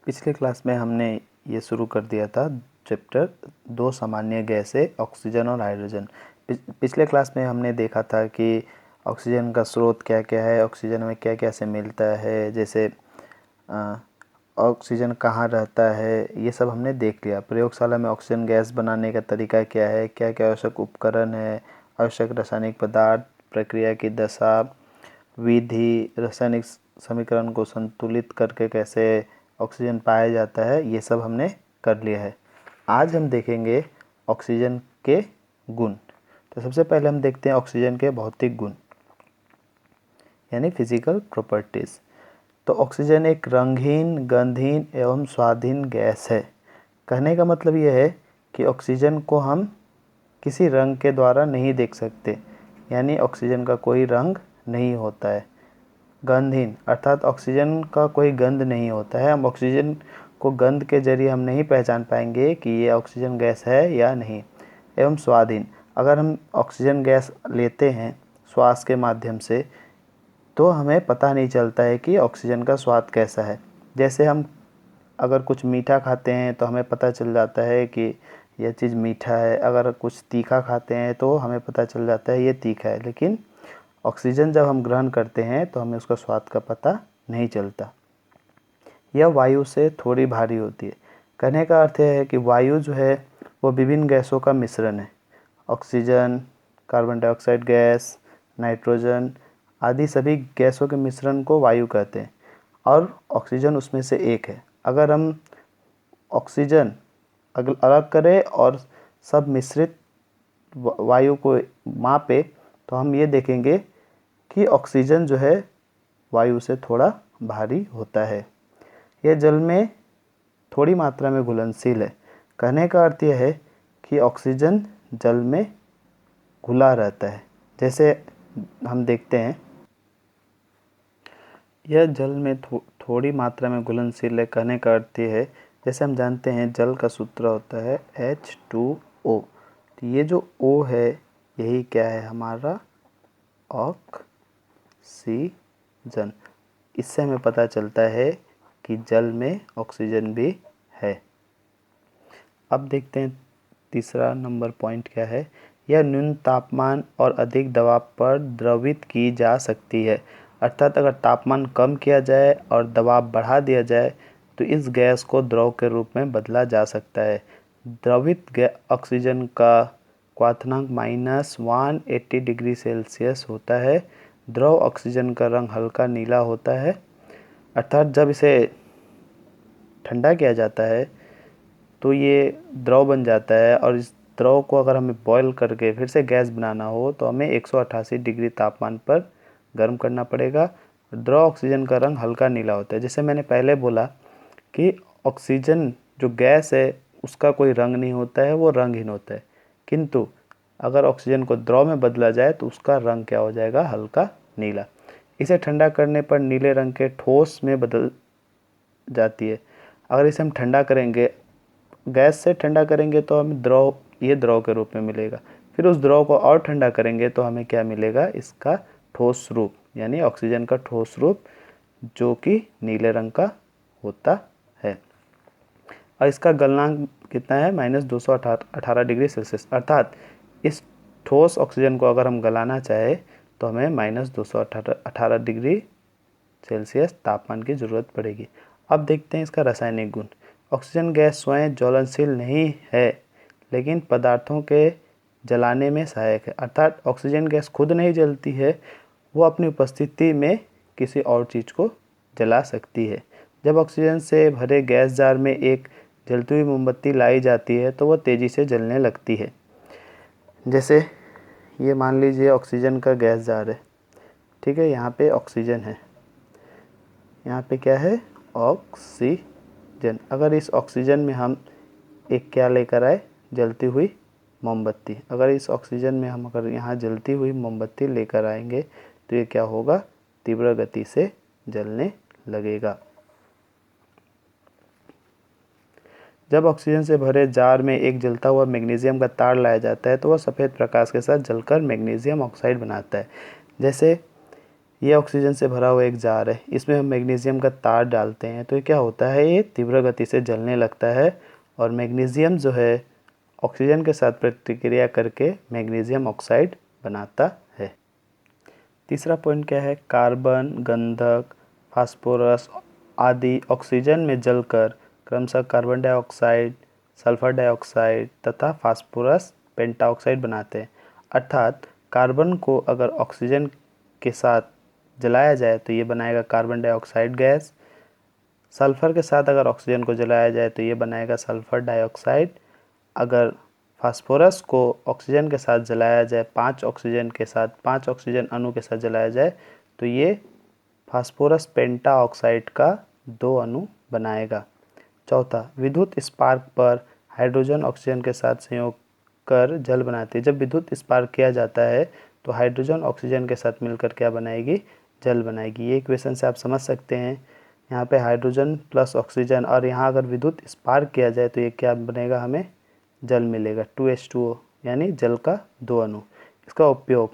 पिछले क्लास में हमने ये शुरू कर दिया था चैप्टर 2 सामान्य गैसें ऑक्सीजन और हाइड्रोजन। पिछले क्लास में हमने देखा था कि ऑक्सीजन का स्रोत क्या क्या है, ऑक्सीजन में क्या क्या से मिलता है, जैसे ऑक्सीजन कहाँ रहता है, ये सब हमने देख लिया। प्रयोगशाला में ऑक्सीजन गैस बनाने का तरीका क्या है, क्या क्या आवश्यक उपकरण है, आवश्यक रासायनिक पदार्थ, प्रक्रिया की दशा, विधि, रासायनिक समीकरण को संतुलित करके कैसे ऑक्सीजन पाया जाता है, ये सब हमने कर लिया है। आज हम देखेंगे ऑक्सीजन के गुण। तो सबसे पहले हम देखते हैं ऑक्सीजन के भौतिक गुण यानी फिजिकल प्रॉपर्टीज़। तो ऑक्सीजन एक रंगहीन, गंधहीन एवं स्वादहीन गैस है। कहने का मतलब यह है कि ऑक्सीजन को हम किसी रंग के द्वारा नहीं देख सकते, यानी ऑक्सीजन का कोई रंग नहीं होता है। गंधहीन अर्थात ऑक्सीजन का कोई गंध नहीं होता है। हम ऑक्सीजन को गंध के जरिए हम नहीं पहचान पाएंगे कि ये ऑक्सीजन गैस है या नहीं। एवं स्वादहीन, अगर हम ऑक्सीजन गैस लेते हैं श्वास के माध्यम से तो हमें पता नहीं चलता है कि ऑक्सीजन का स्वाद कैसा है। जैसे हम अगर कुछ मीठा खाते हैं तो हमें पता चल जाता है कि यह चीज़ मीठा है, अगर कुछ तीखा खाते हैं तो हमें पता चल जाता है ये तीखा है। लेकिन ऑक्सीजन जब हम ग्रहण करते हैं तो हमें उसका स्वाद का पता नहीं चलता। यह वायु से थोड़ी भारी होती है। कहने का अर्थ यह है कि वायु जो है वो विभिन्न गैसों का मिश्रण है। Oxygen, carbon dioxide gas, nitrogen आदि सभी गैसों के मिश्रण को वायु कहते हैं और ऑक्सीजन उसमें से एक है। अगर हम ऑक्सीजन अलग करें और सब मिश्रित वायु को मापे तो हम ये देखेंगे कि ऑक्सीजन जो है वायु से थोड़ा भारी होता है। यह जल में थोड़ी मात्रा में घुलनशील है। कहने का अर्थ यह है कि ऑक्सीजन जल में घुला रहता है। जैसे हम देखते हैं यह जल में थोड़ी मात्रा में घुलनशील है। कहने का अर्थ यह है, जैसे हम जानते हैं जल का सूत्र होता है H2O। तो ये जो O है यही क्या है हमारा ऑक्सीजन। इससे हमें पता चलता है कि जल में ऑक्सीजन भी है। अब देखते हैं तीसरा नंबर पॉइंट क्या है। यह न्यून तापमान और अधिक दबाव पर द्रवित की जा सकती है। अर्थात अगर तापमान कम किया जाए और दबाव बढ़ा दिया जाए तो इस गैस को द्रव के रूप में बदला जा सकता है। द्रवित ऑक्सीजन का क्वथनांक -180 डिग्री सेल्सियस होता है। द्रव ऑक्सीजन का रंग हल्का नीला होता है। अर्थात जब इसे ठंडा किया जाता है तो ये द्रव बन जाता है और इस द्रव को अगर हमें बॉयल करके फिर से गैस बनाना हो तो हमें 188 डिग्री तापमान पर गर्म करना पड़ेगा। द्रव ऑक्सीजन का रंग हल्का नीला होता है। जैसे मैंने पहले बोला कि ऑक्सीजन जो गैस है उसका कोई रंग नहीं होता है, वो रंगहीन होता है। किंतु अगर ऑक्सीजन को द्रव में बदला जाए तो उसका रंग क्या हो जाएगा, हल्का नीला। इसे ठंडा करने पर नीले रंग के ठोस में बदल जाती है। अगर इसे हम ठंडा करेंगे, गैस से ठंडा करेंगे तो हमें द्रव, ये द्रव के रूप में मिलेगा। फिर उस द्रव को और ठंडा करेंगे तो हमें क्या मिलेगा, इसका ठोस रूप यानी ऑक्सीजन का ठोस रूप जो कि नीले रंग का होता है। और इसका गलनांक कितना है, -218 डिग्री सेल्सियस। अर्थात इस ठोस ऑक्सीजन को अगर हम गलाना चाहे तो हमें -218 डिग्री सेल्सियस तापमान की ज़रूरत पड़ेगी। अब देखते हैं इसका रासायनिक गुण। ऑक्सीजन गैस स्वयं ज्वलनशील नहीं है लेकिन पदार्थों के जलाने में सहायक है। अर्थात ऑक्सीजन गैस खुद नहीं जलती है, वो अपनी उपस्थिति में किसी और चीज़ को जला सकती है। जब ऑक्सीजन से भरे गैस जार में एक जलती हुई मोमबत्ती लाई जाती है तो वह तेज़ी से जलने लगती है। जैसे ये मान लीजिए ऑक्सीजन का गैस जार है, ठीक है, यहाँ पे ऑक्सीजन है, यहाँ पे क्या है, ऑक्सीजन। अगर इस ऑक्सीजन में हम एक क्या लेकर आए, जलती हुई मोमबत्ती। अगर इस ऑक्सीजन में हम अगर यहाँ जलती हुई मोमबत्ती लेकर आएंगे तो ये क्या होगा, तीव्र गति से जलने लगेगा। जब ऑक्सीजन से भरे जार में एक जलता हुआ मैग्नीशियम का तार लाया जाता है तो वह सफ़ेद प्रकाश के साथ जलकर मैग्नीशियम ऑक्साइड बनाता है। जैसे ये ऑक्सीजन से भरा हुआ एक जार है, इसमें हम मैग्नीशियम का तार डालते हैं तो ये क्या होता है, ये तीव्र गति से जलने लगता है और मैग्नीशियम जो है ऑक्सीजन के साथ प्रतिक्रिया करके मैग्नीशियम ऑक्साइड बनाता है। तीसरा पॉइंट क्या है, कार्बन, गंधक, फास्फोरस आदि ऑक्सीजन में जलकर क्रमशः कार्बन डाइऑक्साइड, सल्फर डाइऑक्साइड तथा फास्फोरस पेंटाऑक्साइड बनाते हैं। अर्थात कार्बन को अगर ऑक्सीजन के साथ जलाया जाए तो ये बनाएगा कार्बन डाइऑक्साइड गैस, सल्फर के साथ अगर ऑक्सीजन को जलाया जाए तो ये बनाएगा सल्फर डाइऑक्साइड, अगर फास्फोरस को ऑक्सीजन के साथ जलाया जाए, 5 ऑक्सीजन अणु के साथ जलाया जाए तो ये फास्फोरस पेंटाऑक्साइड का 2 अणु बनाएगा। चौथा, विद्युत स्पार्क पर हाइड्रोजन ऑक्सीजन के साथ संयोग कर जल बनाती है। जब विद्युत स्पार्क किया जाता है तो हाइड्रोजन ऑक्सीजन के साथ मिलकर क्या बनाएगी, जल बनाएगी। ये इक्वेशन से आप समझ सकते हैं, यहाँ पे हाइड्रोजन प्लस ऑक्सीजन और यहाँ अगर विद्युत स्पार्क किया जाए तो ये क्या बनेगा, हमें जल मिलेगा 2H2O यानी जल का 2 अणु। इसका उपयोग,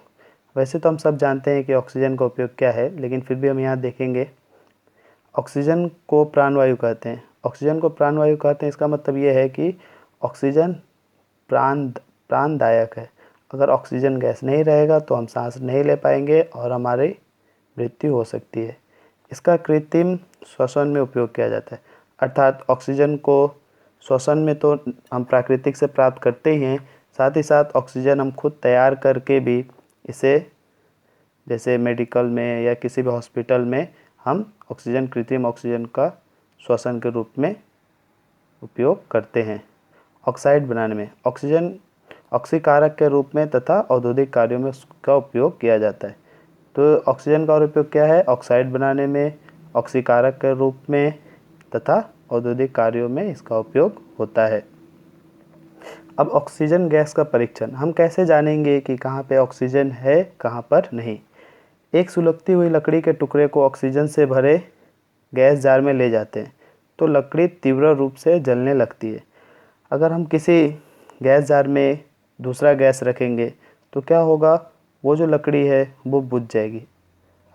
वैसे तो हम सब जानते हैं कि ऑक्सीजन का उपयोग क्या है, लेकिन फिर भी हम यहाँ देखेंगे। ऑक्सीजन को प्राणवायु कहते हैं, ऑक्सीजन को प्राणवायु कहते हैं, इसका मतलब ये है कि ऑक्सीजन प्राणदायक है। अगर ऑक्सीजन गैस नहीं रहेगा तो हम सांस नहीं ले पाएंगे और हमारी मृत्यु हो सकती है। इसका कृत्रिम श्वसन में उपयोग किया जाता है, अर्थात ऑक्सीजन को श्वसन में तो हम प्राकृतिक से प्राप्त करते ही हैं, साथ ही साथ ऑक्सीजन हम खुद तैयार करके भी इसे, जैसे मेडिकल में या किसी भी हॉस्पिटल में हम ऑक्सीजन, कृत्रिम ऑक्सीजन का श्वसन के रूप में उपयोग करते हैं। ऑक्साइड बनाने में ऑक्सीजन ऑक्सीकारक के रूप में तथा औद्योगिक कार्यों में उसका उपयोग किया जाता है। तो ऑक्सीजन का और उपयोग क्या है, ऑक्साइड बनाने में, ऑक्सीकारक के रूप में तथा औद्योगिक कार्यों में इसका उपयोग होता है। अब ऑक्सीजन गैस का परीक्षण, हम कैसे जानेंगे कि कहाँ पे ऑक्सीजन है, कहाँ पर नहीं। एक सुलगती हुई लकड़ी के टुकड़े को ऑक्सीजन से भरे गैस जार में ले जाते हैं तो लकड़ी तीव्र रूप से जलने लगती है। अगर हम किसी गैस जार में दूसरा गैस रखेंगे तो क्या होगा, वो जो लकड़ी है वो बुझ जाएगी।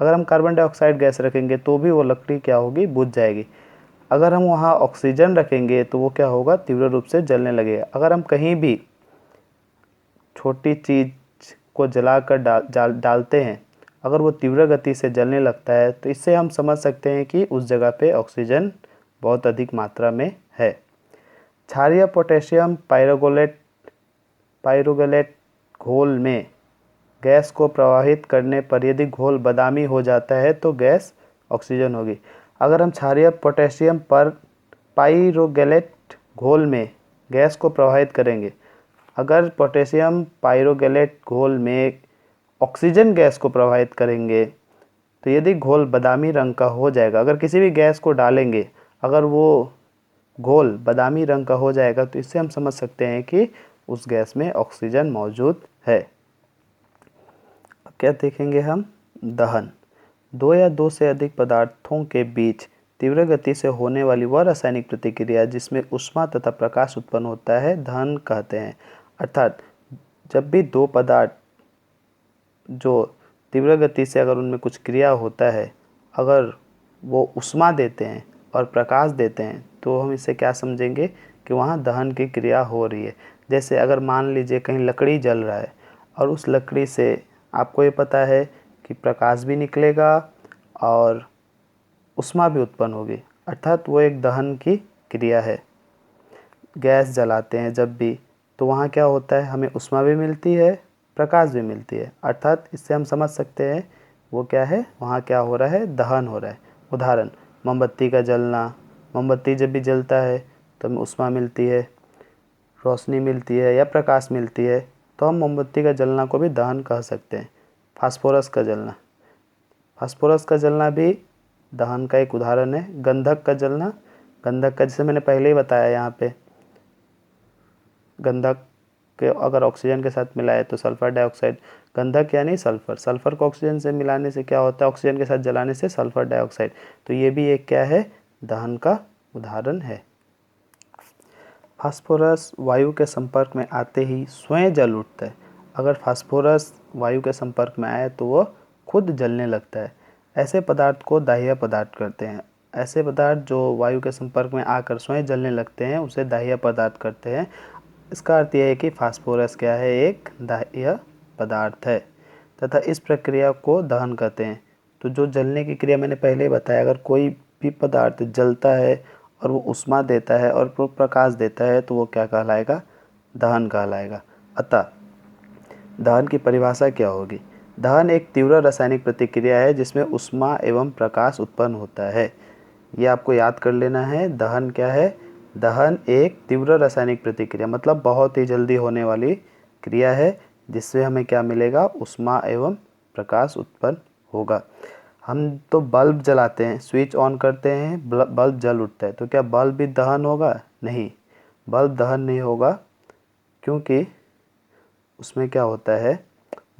अगर हम कार्बन डाइऑक्साइड गैस रखेंगे तो भी वो लकड़ी क्या होगी, बुझ जाएगी। अगर हम वहाँ ऑक्सीजन रखेंगे तो वो क्या होगा, तीव्र रूप से जलने लगेगा। अगर हम कहीं भी छोटी चीज़ को जलाकर डालते हैं, अगर वो तीव्र गति से जलने लगता है तो इससे हम समझ सकते हैं कि उस जगह पे ऑक्सीजन बहुत अधिक मात्रा में है। क्षारीय पोटेशियम पाइरोगलेट घोल में गैस को प्रवाहित करने पर यदि घोल बादामी हो जाता है तो गैस ऑक्सीजन होगी। अगर हम क्षारीय पोटेशियम पाइरोगलेट घोल में गैस को प्रवाहित करेंगे, अगर पोटेशियम पाइरोगलेट घोल में ऑक्सीजन गैस को प्रवाहित करेंगे तो यदि घोल बादामी रंग का हो जाएगा, अगर किसी भी गैस को डालेंगे अगर वो घोल बादामी रंग का हो जाएगा तो इससे हम समझ सकते हैं कि उस गैस में ऑक्सीजन मौजूद है। अब क्या देखेंगे हम, दहन। 2 या 2 से अधिक पदार्थों के बीच तीव्र गति से होने वाली वह रासायनिक प्रतिक्रिया जिसमें ऊष्मा तथा प्रकाश उत्पन्न होता है, दहन कहते हैं। अर्थात जब भी 2 पदार्थ जो तीव्र गति से अगर उनमें कुछ क्रिया होता है, अगर वो ऊष्मा देते हैं और प्रकाश देते हैं तो हम इसे क्या समझेंगे कि वहाँ दहन की क्रिया हो रही है। जैसे अगर मान लीजिए कहीं लकड़ी जल रहा है और उस लकड़ी से आपको ये पता है कि प्रकाश भी निकलेगा और ऊष्मा भी उत्पन्न होगी, अर्थात वो एक दहन की क्रिया है। गैस जलाते हैं जब भी तो वहाँ क्या होता है, हमें ऊष्मा भी मिलती है, प्रकाश भी मिलती है, अर्थात इससे हम समझ सकते हैं वो क्या है, वहाँ क्या हो रहा है, दहन हो रहा है। उदाहरण, मोमबत्ती का जलना, मोमबत्ती जब भी जलता है तो हमें ऊष्मा मिलती है, रोशनी मिलती है या प्रकाश मिलती है, तो हम मोमबत्ती का जलना को भी दहन कह सकते हैं। फास्फोरस का जलना, फास्फोरस का जलना भी दहन का एक उदाहरण है। गंधक का जलना, गंधक का जैसे मैंने पहले ही बताया, यहाँ पे गंधक के अगर ऑक्सीजन के साथ मिलाए तो सल्फर डाइऑक्साइड, गंधक यानी सल्फर, सल्फर को ऑक्सीजन से मिलाने से क्या होता है, ऑक्सीजन के साथ जलाने से सल्फर डाइऑक्साइड, तो ये भी एक क्या है, दहन का उदाहरण है। फास्फोरस वायु के संपर्क में आते ही स्वयं जल उठता है। अगर फास्फोरस वायु के संपर्क में आए तो वो खुद जलने लगता है। ऐसे पदार्थ को दाह्य पदार्थ कहते हैं। ऐसे पदार्थ जो वायु के संपर्क में आकर स्वयं जलने लगते हैं उसे दाह्य पदार्थ कहते हैं। इसका अर्थ यह है कि फास्फोरस क्या है, एक दाह्य पदार्थ है तथा इस प्रक्रिया को दहन कहते हैं। तो जो जलने की क्रिया मैंने पहले ही बताया, अगर कोई भी पदार्थ जलता है और वो ऊष्मा देता है और वो प्रकाश देता है तो वो क्या कहलाएगा, दहन कहलाएगा। अतः दहन की परिभाषा क्या होगी? दहन एक तीव्र रासायनिक प्रतिक्रिया है जिसमें ऊष्मा एवं प्रकाश उत्पन्न होता है। ये आपको याद कर लेना है। दहन क्या है? दहन एक तीव्र रासायनिक प्रतिक्रिया, मतलब बहुत ही जल्दी होने वाली क्रिया है जिससे हमें क्या मिलेगा, ऊष्मा एवं प्रकाश उत्पन्न होगा। हम तो बल्ब जलाते हैं, स्विच ऑन करते हैं, बल्ब जल उठता है, तो क्या बल्ब भी दहन होगा? नहीं, बल्ब दहन नहीं होगा, क्योंकि उसमें क्या होता है,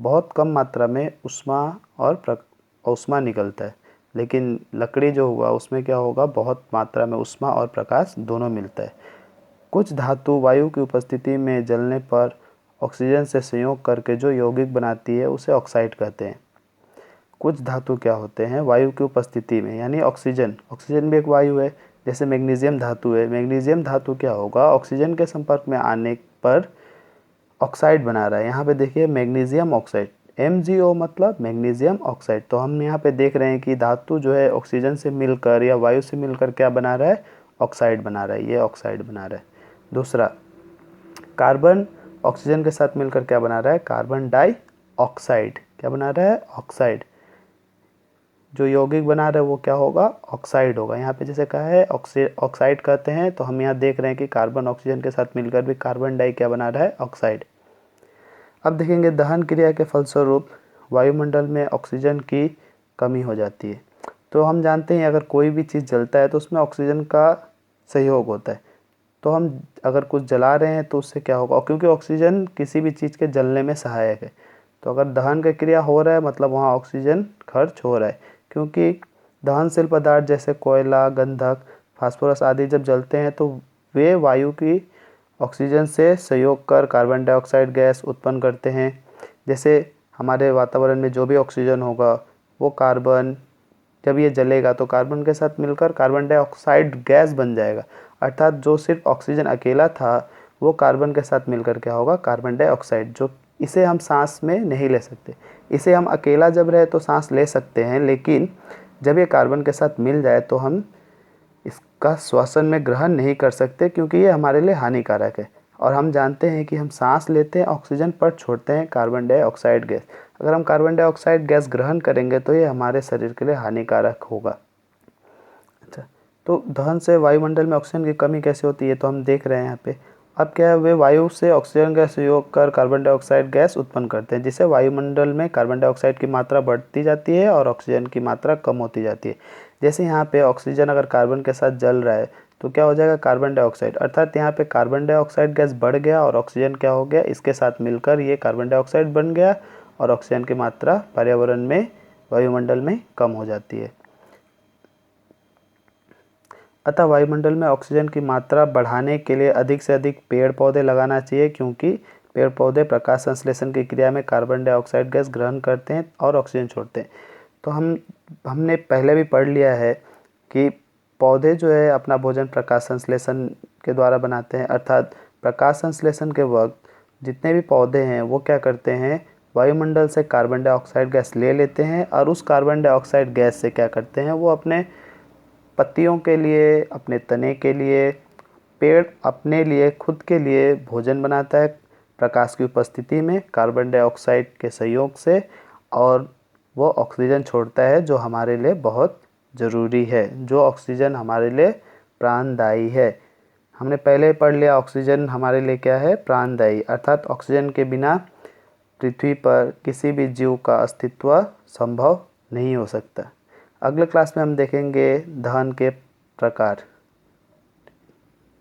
बहुत कम मात्रा में ऊष्मा निकलता है। लेकिन लकड़ी जो हुआ उसमें क्या होगा, बहुत मात्रा में ऊष्मा और प्रकाश दोनों मिलता है। कुछ धातु वायु की उपस्थिति में जलने पर ऑक्सीजन से संयोग करके जो यौगिक बनाती है उसे ऑक्साइड कहते हैं। कुछ धातु क्या होते हैं वायु की उपस्थिति में, यानी ऑक्सीजन भी एक वायु है। जैसे मैग्नीशियम धातु है, मैग्नीशियम धातु क्या होगा, ऑक्सीजन के संपर्क में आने पर ऑक्साइड बना रहा है। यहाँ पे देखिए मैग्नीशियम ऑक्साइड, MgO मतलब मैग्नीशियम ऑक्साइड। तो हम यहाँ पे देख रहे हैं कि धातु जो है ऑक्सीजन से मिलकर या वायु से मिलकर क्या बना रहा है, ऑक्साइड बना रहा है, ये ऑक्साइड बना रहा है। दूसरा, कार्बन ऑक्सीजन के साथ मिलकर क्या बना रहा है, कार्बन डाइऑक्साइड। क्या बना रहा है, ऑक्साइड। जो यौगिक बना रहा है वो क्या होगा, ऑक्साइड होगा। यहाँ पे जैसे कहा है ऑक्साइड कहते हैं, तो हम यहाँ देख रहे हैं कि कार्बन ऑक्सीजन के साथ मिलकर भी कार्बन डाई क्या बना रहा है, ऑक्साइड। अब देखेंगे दहन क्रिया के फलस्वरूप वायुमंडल में ऑक्सीजन की कमी हो जाती है। तो हम जानते हैं अगर कोई भी चीज़ जलता है तो उसमें ऑक्सीजन का सहयोग होता है। तो हम अगर कुछ जला रहे हैं तो उससे क्या होगा, क्योंकि ऑक्सीजन किसी भी चीज़ के जलने में सहायक है। तो अगर दहन की क्रिया हो रहा है मतलब वहाँ ऑक्सीजन खर्च हो रहा है, क्योंकि दहनशील पदार्थ जैसे कोयला, गंधक, फास्फोरस आदि जब जलते हैं तो वे वायु की ऑक्सीजन से सहयोग कर कार्बन डाइऑक्साइड गैस उत्पन्न करते हैं। जैसे हमारे वातावरण में जो भी ऑक्सीजन होगा वो कार्बन, जब ये जलेगा तो कार्बन के साथ मिलकर कार्बन डाइऑक्साइड गैस बन जाएगा। अर्थात जो सिर्फ ऑक्सीजन अकेला था वो कार्बन के साथ मिलकर क्या होगा, कार्बन डाइऑक्साइड, जो इसे हम सांस में नहीं ले सकते। इसे हम अकेला जब रहे तो सांस ले सकते हैं, लेकिन जब ये कार्बन के साथ मिल जाए तो हम इसका श्वसन में ग्रहण नहीं कर सकते, क्योंकि ये हमारे लिए हानिकारक है। और हम जानते हैं कि हम सांस लेते हैं ऑक्सीजन पर छोड़ते हैं कार्बन डाइऑक्साइड गैस। अगर हम कार्बन डाइऑक्साइड गैस ग्रहण करेंगे तो ये हमारे शरीर के लिए हानिकारक होगा। अच्छा, तो दहन से वायुमंडल में ऑक्सीजन की कमी कैसे होती है तो हम देख रहे हैं यहाँ पे। अब क्या है, वे वायु से ऑक्सीजन का सहयोग कर कार्बन डाइऑक्साइड गैस उत्पन्न करते हैं, जिससे वायुमंडल में कार्बन डाइऑक्साइड की मात्रा बढ़ती जाती है और ऑक्सीजन की मात्रा कम होती जाती है। जैसे यहाँ पे ऑक्सीजन अगर कार्बन के साथ जल रहा है तो क्या हो जाएगा, कार्बन डाइऑक्साइड, अर्थात यहाँ पे कार्बन डाइऑक्साइड गैस बढ़ गया और ऑक्सीजन क्या हो गया, इसके साथ मिलकर ये कार्बन डाइऑक्साइड बन गया और ऑक्सीजन की मात्रा पर्यावरण में, वायुमंडल में कम हो जाती है। अतः वायुमंडल में ऑक्सीजन की मात्रा बढ़ाने के लिए अधिक से अधिक पेड़ पौधे लगाना चाहिए, क्योंकि पेड़ पौधे प्रकाश संश्लेषण की क्रिया में कार्बन डाइऑक्साइड गैस ग्रहण करते हैं और ऑक्सीजन छोड़ते हैं। तो हमने पहले भी पढ़ लिया है कि पौधे जो है अपना भोजन प्रकाश संश्लेषण के द्वारा बनाते हैं, अर्थात प्रकाश संश्लेषण के वक्त जितने भी पौधे हैं वो क्या करते हैं, वायुमंडल से कार्बन डाइऑक्साइड गैस ले लेते हैं और उस कार्बन डाइऑक्साइड गैस से क्या करते हैं, वो अपने पत्तियों के लिए, अपने तने के लिए, पेड़ अपने लिए, खुद के लिए भोजन बनाता है प्रकाश की उपस्थिति में कार्बन डाइऑक्साइड के सहयोग से, और वो ऑक्सीजन छोड़ता है जो हमारे लिए बहुत ज़रूरी है, जो ऑक्सीजन हमारे लिए प्राणदायी है। हमने पहले पढ़ लिया ऑक्सीजन हमारे लिए क्या है, प्राणदायी, अर्थात ऑक्सीजन के बिना पृथ्वी पर किसी भी जीव का अस्तित्व संभव नहीं हो सकता। अगले क्लास में हम देखेंगे दहन के प्रकार।